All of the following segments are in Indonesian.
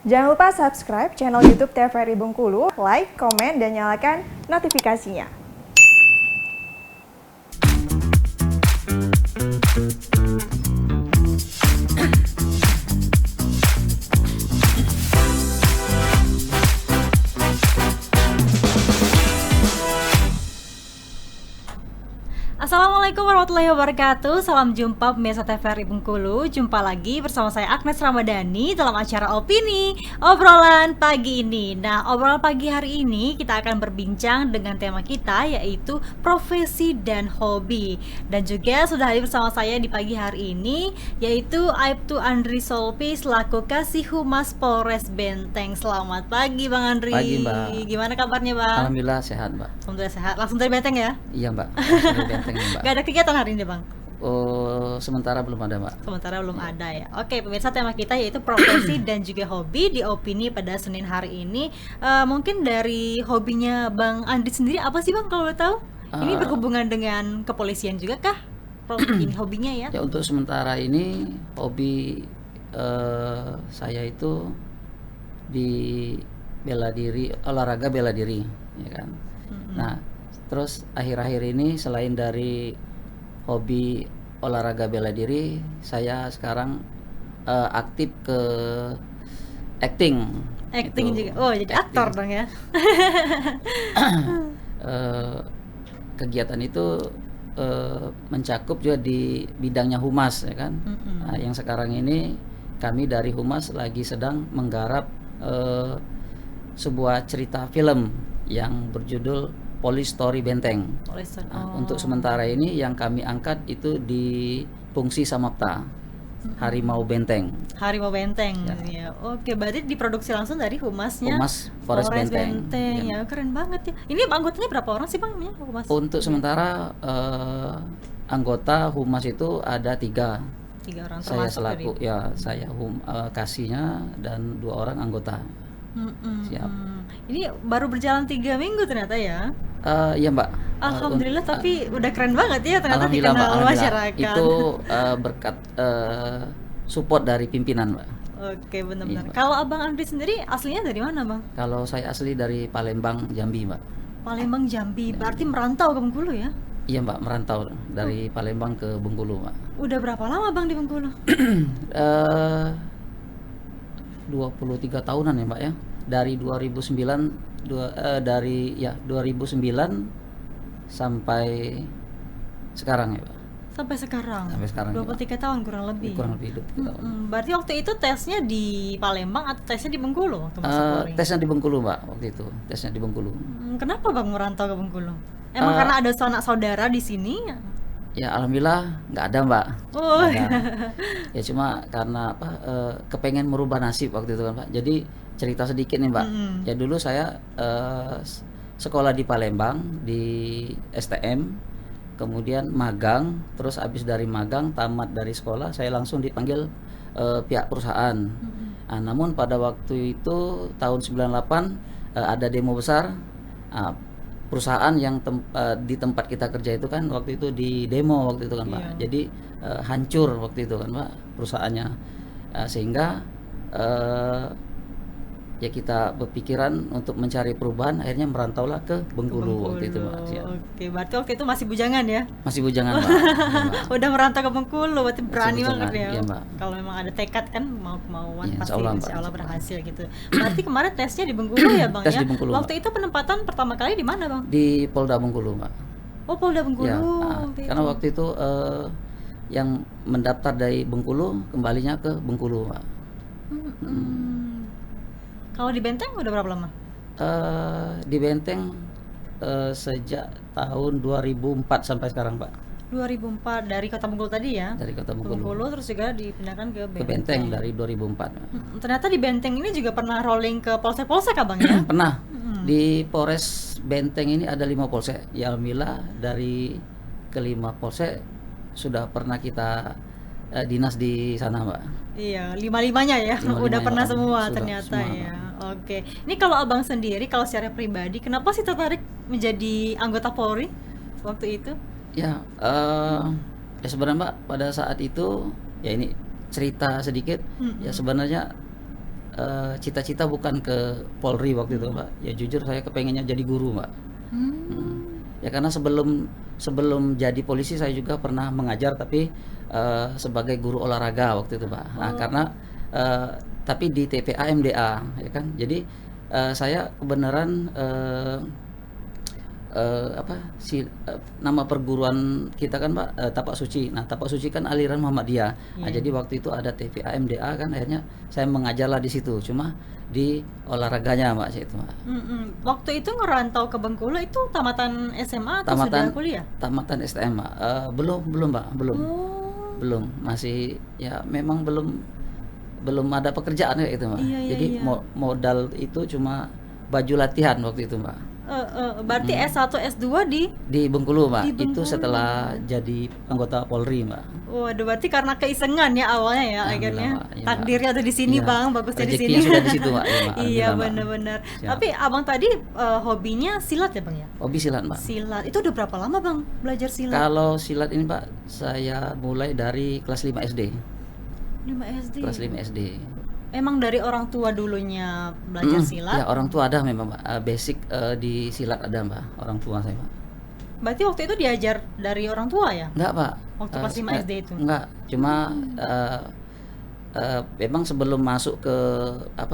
Jangan lupa subscribe channel YouTube TVRI Bengkulu, like, komen, dan nyalakan notifikasinya. Assalamualaikum warahmatullahi wabarakatuh. Salam jumpa pemirsa TVRI Bengkulu. Jumpa lagi bersama saya Agnes Ramadhani dalam acara Opini Obrolan Pagi ini. Nah, obrolan pagi hari ini kita akan berbincang dengan tema kita, yaitu profesi dan hobi. Dan juga sudah hadir bersama saya di pagi hari ini, yaitu Aibtu Andri Solpi selaku Kasih Humas Polres Benteng. Selamat pagi Bang Andri. Pagi Mbak. Gimana kabarnya Bang? Alhamdulillah sehat Mbak. Alhamdulillah sehat. Langsung dari Benteng ya? Iya Mbak. Langsung dari Benteng nih, Mbak. Gak ada kegiatan hari ini Bang? Oh, sementara belum ada Mbak. Sementara belum ada ya. Oke, pemirsa, tema kita yaitu profesi dan juga hobi di Opini pada Senin hari ini. Mungkin dari hobinya Bang Andri sendiri apa sih Bang kalau boleh tahu? Ini berhubungan dengan kepolisian juga kah? Ini hobinya ya? Ya untuk sementara ini hobi saya itu di bela diri, olahraga bela diri, ya kan. Nah, terus akhir-akhir ini selain dari hobi olahraga bela diri, saya sekarang aktif ke acting. Acting Itu, juga. Oh, jadi acting. aktor dong ya. Kegiatan itu mencakup juga di bidangnya humas, ya kan. Nah, yang sekarang ini kami dari humas lagi sedang menggarap sebuah cerita film yang berjudul Police Story Benteng. Nah, untuk sementara ini yang kami angkat itu di fungsi Samapta, Harimau Benteng. Harimau Benteng ya. Oke, berarti diproduksi langsung dari humasnya Humas Polres Benteng. Ya, keren banget ya. Ini anggotanya berapa orang sih Bang? Humas? Untuk sementara anggota humas itu ada 3. 3 orang Saya termasuk selaku dari... saya kasihnya dan 2 orang anggota. Siap. Ini baru berjalan 3 minggu ternyata ya. Iya Mbak. Alhamdulillah, tapi udah keren banget ya ternyata Alhamdulillah Mbak. dikenal masyarakat. Itu berkat support dari pimpinan Mbak. Oke, benar-benar. Iya, Mbak. Kalau Abang Andri sendiri aslinya dari mana Bang? Kalau saya asli dari Palembang, Jambi Mbak. Palembang, Jambi. Berarti merantau ke Bengkulu ya? Iya Mbak, merantau dari Palembang ke Bengkulu Mbak. Udah berapa lama Bang di Bengkulu? 23 tahunan ya Mbak ya. Dari 2009 sampai sekarang ya Pak. Sampai sekarang. Sampai sekarang. 23 tahun kurang lebih. Kurang lebih 23 tahun. Berarti waktu itu tesnya di Palembang atau tesnya di Bengkulu waktu masuk Polri? Tesnya di Bengkulu Mbak waktu itu. Tesnya di Bengkulu. Kenapa Bang merantau ke Bengkulu? Emang karena ada sanak saudara di sini? Ya alhamdulillah nggak ada Mbak. Oh. Nggak ada. Ya cuma karena apa? Kepengen merubah nasib waktu itu kan Pak. Jadi cerita sedikit nih Mbak. Ya dulu saya sekolah di Palembang di STM, kemudian magang, terus habis dari magang tamat dari sekolah saya langsung dipanggil pihak perusahaan. Nah, namun pada waktu itu tahun 98 ada demo besar. Perusahaan yang di tempat kita kerja itu kan waktu itu di demo waktu itu kan Pak. Jadi hancur waktu itu kan Pak perusahaannya. Sehingga ya kita berpikiran untuk mencari perubahan, akhirnya merantaulah ke Bengkulu waktu itu Mbak. Oke, berarti waktu itu masih bujangan ya? Masih bujangan Mbak. Udah merantau ke Bengkulu, berarti berani banget ya. Iya, Mbak. Kalau memang ada tekad kan, mau kemauan Ya, pasti insya Allah berhasil gitu. Berarti kemarin tesnya di Bengkulu ya Bang Tes ya? di Bengkulu, Waktu itu penempatan pertama kali di mana Bang? Di Polda Bengkulu Mbak. Oh, Polda Bengkulu. Ya, karena waktu itu yang mendaftar dari Bengkulu kembalinya ke Bengkulu Mbak. Kalau di Benteng udah berapa lama? Di Benteng sejak tahun 2004 sampai sekarang Pak. 2004 dari Kota Bengkulu tadi ya? Dari Kota Bengkulu. Terus juga dipindahkan ke Benteng. Ke Benteng dari 2004. Ternyata di Benteng ini juga pernah rolling ke polsek-polsek Abang ya? Pernah. Di Polres Benteng ini ada 5 polsek. Ya alhamdulillah dari ke-5 polsek sudah pernah kita dinas di sana Mbak. Iya, 5-5-nya ya. Udah pernah semua ternyata semua, ya. Oke. Ini kalau Abang sendiri, kalau secara pribadi, kenapa sih tertarik menjadi anggota Polri waktu itu? Ya, ya sebenarnya Mbak pada saat itu ya ini cerita sedikit. Ya sebenarnya cita-cita bukan ke Polri waktu itu Mbak. Ya jujur saya kepengennya jadi guru Mbak. Ya karena sebelum jadi polisi saya juga pernah mengajar, tapi sebagai guru olahraga waktu itu Mbak. Nah karena tapi di TPA MDA ya kan. Jadi saya kebenaran nama perguruan kita kan Pak, Tapak Suci. Nah Tapak Suci kan aliran Muhammadiyah. Nah, jadi waktu itu ada TPA MDA kan, akhirnya saya mengajarlah di situ, cuma di olahraganya Mbak itu Mbak. Waktu itu ngerantau ke Bengkulu itu tamatan SMA atau sudah kuliah? Tamatan STM Mbak. Belum Mbak, belum, masih ya memang belum ada pekerjaan kayak itu Mbak. Jadi modal itu cuma baju latihan waktu itu Mbak. Berarti S1 S2 di Bengkulu Mbak. Itu setelah jadi anggota Polri Mbak. Waduh, berarti karena keisengan ya awalnya ya akhirnya. Ya, takdirnya ada di sini Bang, bagusnya di sini. Sudah di situ Mbak. Ya, Mbak. Iya benar-benar. Tapi Abang tadi hobinya silat ya Bang ya? Hobi silat Mbak. Silat. Itu udah berapa lama Bang belajar silat? Kalau silat ini Pak, saya mulai dari kelas 5 SD. 5 SD. Kelas 5 SD. Emang dari orang tua dulunya belajar silat? Ya orang tua ada memang Mbak. Basic di silat ada Mbak, orang tua saya Mbak. Berarti waktu itu diajar dari orang tua ya? Enggak Pak. Waktu kelas 5 SD itu? Enggak, cuma memang sebelum masuk ke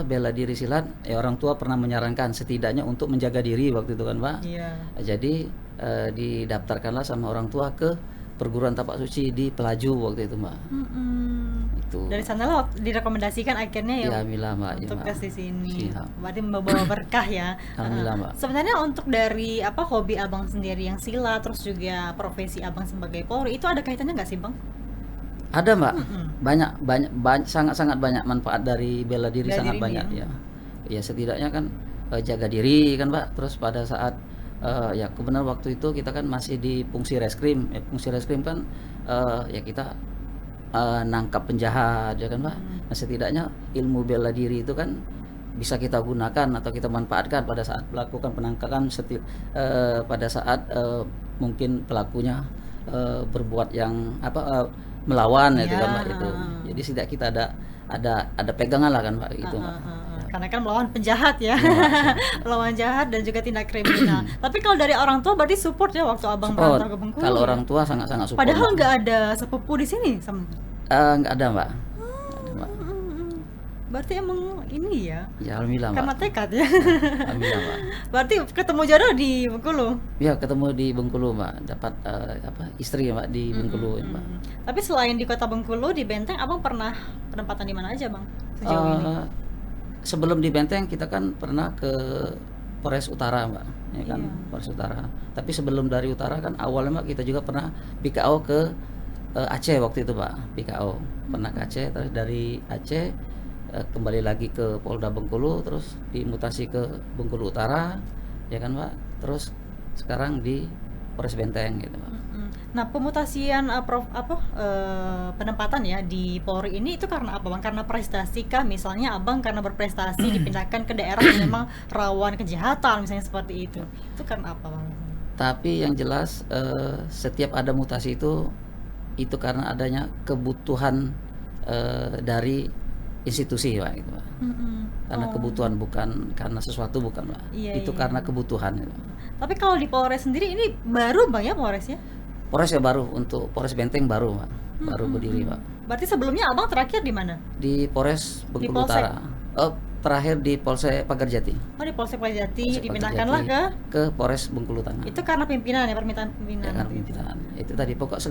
bela diri silat, ya orang tua pernah menyarankan setidaknya untuk menjaga diri waktu itu kan Pak. Iya. Jadi didaftarkanlah sama orang tua ke perguruan Tapak Suci di Pelaju waktu itu Mbak. Itu. Dari sanalah direkomendasikan akhirnya ya. Alhamdulillah Mbak. Untuk tes di sini. Siap. Berarti membawa berkah ya. Alhamdulillah Mbak. Sebenarnya untuk dari hobi Abang sendiri yang silat, terus juga profesi Abang sebagai Polri, itu ada kaitannya nggak sih Bang? Ada Mbak. Banyak sangat banyak manfaat dari bela diri, sangat banyak ya. Ya setidaknya kan jaga diri kan Pak. Terus pada saat ya kebenaran waktu itu kita kan masih di fungsi reskrim. Fungsi reskrim kan ya kita nangkap penjahat ya kan Pak. Nah setidaknya ilmu bela diri itu kan bisa kita gunakan atau kita manfaatkan pada saat melakukan penangkapan pada saat mungkin pelakunya berbuat yang melawan itu kan Pak itu. Jadi tidak kita ada pegangan lah kan Pak gitu Pak. Karena kan melawan penjahat ya. Melawan jahat dan juga tindak kriminal. Tapi kalau dari orang tua berarti support ya waktu Abang merantau ke Bengkulu. Kalau orang tua sangat support. Padahal nggak ada sepupu di sini sama. Nggak ada Mbak. Berarti emang ini ya. Ya alhamdulillah Mbak. Karena tekad ya. Alhamdulillah Mbak. Berarti ketemu jodoh di Bengkulu. Ya ketemu di Bengkulu Mbak. Dapat istri Mbak di Bengkulu Mbak. Tapi selain di kota Bengkulu, di Benteng Abang pernah penempatan di mana aja Bang sejauh ini? Sebelum di Benteng kita kan pernah ke Polres Utara Mbak, ya kan Polres Utara. Tapi sebelum dari Utara kan awalnya Mbak kita juga pernah BKO ke Aceh waktu itu Pak, BKO pernah ke Aceh, terus dari Aceh kembali lagi ke Polda Bengkulu, terus dimutasi ke Bengkulu Utara, ya kan Pak. Terus sekarang di Polres Benteng gitu Pak. Nah pemutasian penempatan ya di Polri ini itu karena apa Bang? Karena prestasi kah? Misalnya Abang karena berprestasi dipindahkan ke daerah yang memang rawan kejahatan misalnya seperti itu. Itu karena apa Bang? Tapi yang jelas setiap ada mutasi itu karena adanya kebutuhan dari institusi Pak gitu Pak. Karena kebutuhan, bukan karena sesuatu, bukan Pak. Itu karena kebutuhan gitu. Tapi kalau di Polres sendiri ini baru Bang ya Polresnya? Polres ya baru, untuk Polres Benteng baru Pak. Baru berdiri Pak. Berarti sebelumnya Abang terakhir di mana? Di Polres Bengkulu Utara. Terakhir di Polsek Pagarjati. Oh di Polsek Pagarjati, dipindahkanlah ke Polres Bengkulu Tengah. Itu karena pimpinan ya, permintaan pimpinan. Ya, karena pimpinan. Itu tadi pokok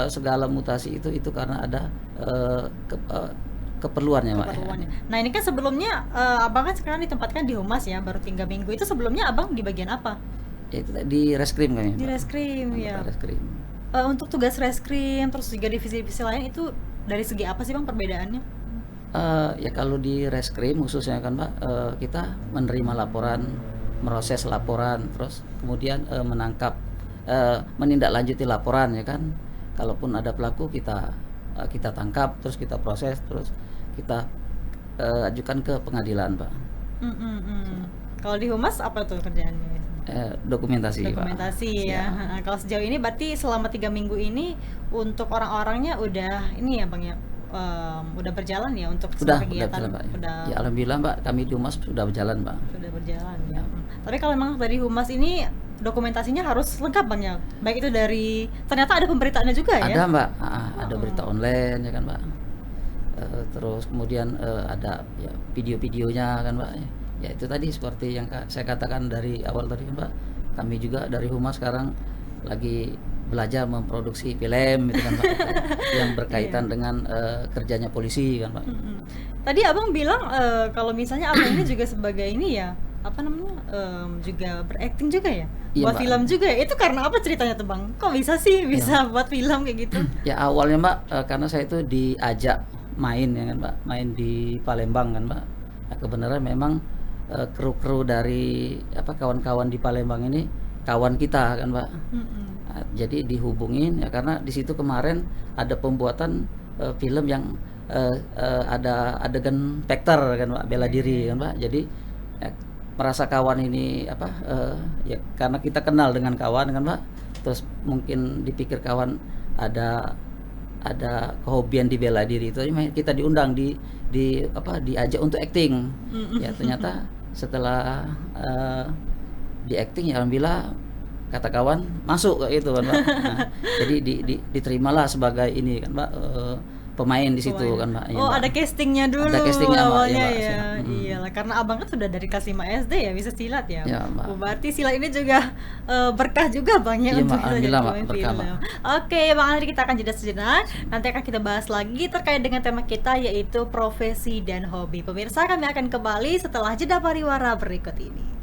segala mutasi itu karena ada keperluannya Pak. Nah ini kan sebelumnya Abang kan sekarang ditempatkan di Humas ya, baru 3 minggu. Itu sebelumnya Abang di bagian apa? Ya, itu di reskrim kayaknya. Di reskrim ya. Reskrim. Untuk tugas reskrim terus juga divisi-divisi lain itu dari segi apa sih Bang perbedaannya? Ya kalau di reskrim khususnya kan Pak, kita menerima laporan, meroses laporan, terus kemudian menangkap, menindaklanjuti laporan ya kan. Kalaupun ada pelaku kita tangkap, terus kita proses, terus kita ajukan ke pengadilan Pak. Kalau di Humas apa tuh kerjaannya? Dokumentasi Pak. Ya. Kalau sejauh ini berarti selama 3 minggu ini untuk orang-orangnya udah ini ya Bang ya, udah berjalan ya untuk Udah semua kegiatan berjalan, Mbak. udah Ya alhamdulillah Mbak, kami di Humas sudah berjalan, Mbak. sudah berjalan ya. Tapi kalau memang dari humas ini dokumentasinya harus lengkap Bang ya. Baik itu dari ternyata ada pemberitaannya juga ya. Ada Mbak, ada berita online ya kan Mbak. Terus kemudian ada ya video-videonya kan Mbak. Ya itu tadi seperti yang saya katakan dari awal tadi kan Mbak. Kami juga dari Humas sekarang lagi belajar memproduksi film gitu kan Mbak. Yang berkaitan dengan kerjanya polisi kan Mbak. Tadi Abang bilang kalau misalnya Abang ini juga sebagai ini ya, apa namanya, juga berakting juga ya, Iya, buat Mbak. film juga ya. Itu karena apa ceritanya tuh Bang? Kok bisa sih bisa buat film kayak gitu? Ya awalnya Mbak, karena saya itu diajak main ya kan Mbak, main di Palembang kan Mbak. Nah, kebenaran memang kru-kru dari kawan-kawan di Palembang ini kawan kita kan Mbak. Nah, jadi dihubungin ya karena di situ kemarin ada pembuatan film yang ada adegan pekter kan Mbak, bela diri kan Mbak. Jadi ya, merasa kawan ini ya karena kita kenal dengan kawan kan Mbak. Terus mungkin dipikir kawan ada kehobian di bela diri itu kita diundang diajak untuk acting. Ya ternyata setelah di acting ya alhamdulillah kata kawan masuk kayak gitu kan Mbak. Nah, jadi diterimalah sebagai ini kan Mbak, pemain di situ kan Mbak. Ya, Oh, Mbak. ada castingnya dulu Ada castingnya, Mbak. awalnya Iya, Mbak. ya. Iyalah, karena Abang kan sudah dari kelas 5 SD ya bisa silat ya. Ya, Mbak. Oh, berarti silat ini juga berkah juga Bang ya Iya, untuk Mbak. kita jadi Alhamdulillah, Mbak. pemain Berkah, film. Mbak. Oke, Bang Andri, kita akan jeda sejenak. Nanti akan kita bahas lagi terkait dengan tema kita yaitu profesi dan hobi. Pemirsa, kami akan kembali setelah jeda pariwara berikut ini.